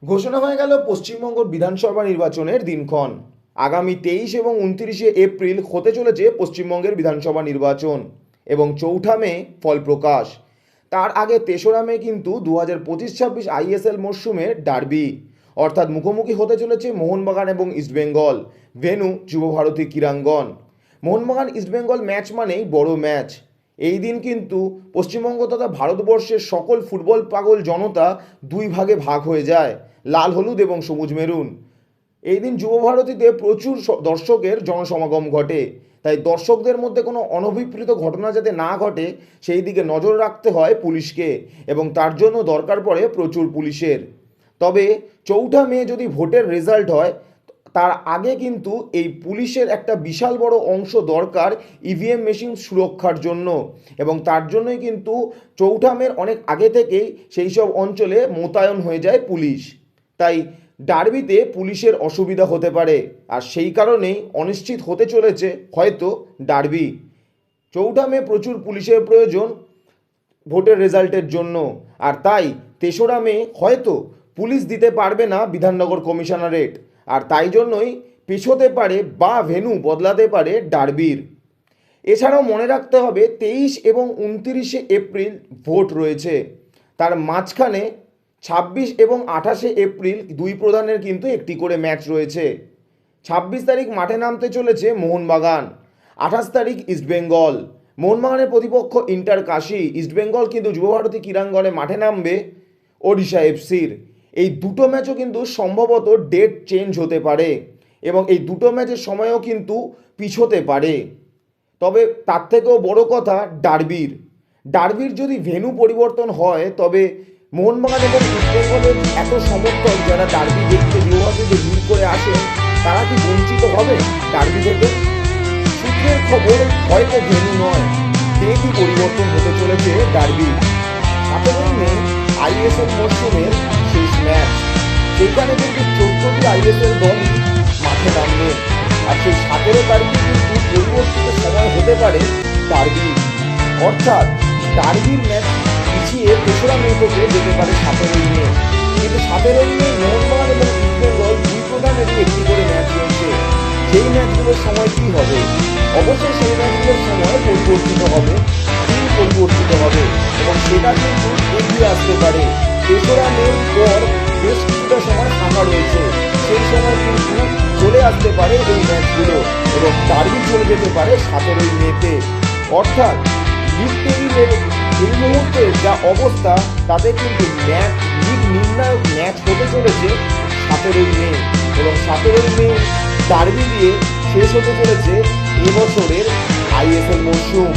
ঘোষণা হয়ে গেল পশ্চিমবঙ্গ বিধানসভা নির্বাচনের দিনক্ষণ। আগামী 23 এবং 29 এপ্রিল হতে চলেছে পশ্চিমবঙ্গের বিধানসভা নির্বাচন এবং 4 মে ফল প্রকাশ। তার আগে 3রা মে কিন্তু 2025-26 আইএসএল মরশুমের ডার্বি, অর্থাৎ মুখোমুখি হতে চলেছে মোহনবাগান এবং ইস্টবেঙ্গল। ভেন্যু যুবভারতী ক্রীড়াঙ্গন। মোহনবাগান ইস্টবেঙ্গল ম্যাচ মানেই বড় ম্যাচ। এই দিন কিন্তু পশ্চিমবঙ্গ তথা ভারতবর্ষের সকল ফুটবল পাগল জনতা দুই ভাগে ভাগ হয়ে যায়, লাল হলুদ এবং সবুজ মেরুন। এই দিন যুবভারতীতে প্রচুর দর্শকের জনসমাগম ঘটে, তাই দর্শকদের মধ্যে কোনো অনভিপ্রেত ঘটনা যাতে না ঘটে সেই দিকে নজর রাখতে হয় পুলিশকে, এবং তার জন্য দরকার পড়ে প্রচুর পুলিশের। তবে 4 মে যদি ভোটের রেজাল্ট হয়, তার আগে কিন্তু এই পুলিশের একটা বিশাল বড় অংশ দরকার ইভিএম মেশিন সুরক্ষার জন্য, এবং তার জন্যই কিন্তু 4 মের অনেক আগে থেকেই সেই সব অঞ্চলে মোতায়েন হয়ে যায় পুলিশ। তাই ডার্বিতে পুলিশের অসুবিধা হতে পারে, আর সেই কারণেই অনিশ্চিত হতে চলেছে হয়তো ডার্বি। 4 মে প্রচুর পুলিশের প্রয়োজন ভোটের রেজাল্টের জন্য, আর তাই 3রা মে হয়তো পুলিশ দিতে পারবে না বিধাননগর কমিশনারেট, আর তাই জন্যই পেছোতে পারে বা ভেন্যু বদলাতে পারে ডার্বির। এছাড়াও মনে রাখতে হবে 23 এবং 29 এপ্রিল ভোট রয়েছে, তার মাঝখানে 26 এবং 28 এপ্রিল দুই প্রধানের কিন্তু একটি করে ম্যাচ রয়েছে। 26 তারিখ মাঠে নামতে চলেছে মোহনবাগান, 28 তারিখ ইস্টবেঙ্গল। মোহনবাগানের প্রতিপক্ষ ইন্টার কাশি, ইস্টবেঙ্গল কিন্তু যুবভারতী ক্রীড়াঙ্গনে মাঠে নামবে ওড়িশা এফসির। এই দুটো ম্যাচও কিন্তু সম্ভবত ডেট চেঞ্জ হতে পারে, এবং এই দুটো ম্যাচের সময়ও কিন্তু পিছোতে পারে। তবে তার থেকেও বড় কথা ডার্বির যদি ভেন্যু পরিবর্তন হয়, তবে মোহনবাগান এবং ইস্টবেঙ্গলের এত সমর্থক যারা ডার্বি দেখতে যুবভারতীতে ভিড় করে আসেন, তারা কি বঞ্চিত হবে ডার্বি থেকে? সূত্রের খবর হয়তো ভেন্যু নয়, ডেটই পরিবর্তন হতে চলেছে ডার্বি। 17 মে আইএসএল মরশুমের শেষ ম্যাচ, সেইখানে কিন্তু 14টি আইএসএল দলই মাঠে নামবে, আর সেই 17 তারিখে কিন্তু পরিবর্তিত সময় হতে পারে ডার্বি, অর্থাৎ ডার্বির ম্যাচ পিছিয়ে 3রা মে থেকে যেতে পারে 17 মে। কিন্তু 17 মে মোহনবাগান এবং ইস্টবেঙ্গল দুই প্রধানেরই একটি করে ম্যাচ রয়েছে। সেই ম্যাচগুলোর সময় কী হবে? অবশ্যই সেই ম্যাচগুলোর সময় পরিবর্তিত হবে, দিন পরিবর্তিত হবে, এবং সেটা কিন্তু এগিয়ে আসতে পারে। 3রা মের পর বেশ কিছুটা সময় ফাঁকা রয়েছে, সেই সময় কিন্তু চলে আসতে পারে এই ম্যাচগুলো, এবং ডার্বি চলে যেতে পারে 17 মেতে। অর্থাৎ লিগ টেবিলের এই মুহূর্তে যা অবস্থা, তাতে কিন্তু লিগ নির্ণায়ক ম্যাচ হতে চলেছে 17 মে, এবং 17 মে ডার্বি দিয়ে শেষ হতে চলেছে এবছরের আইএসএল মরশুম।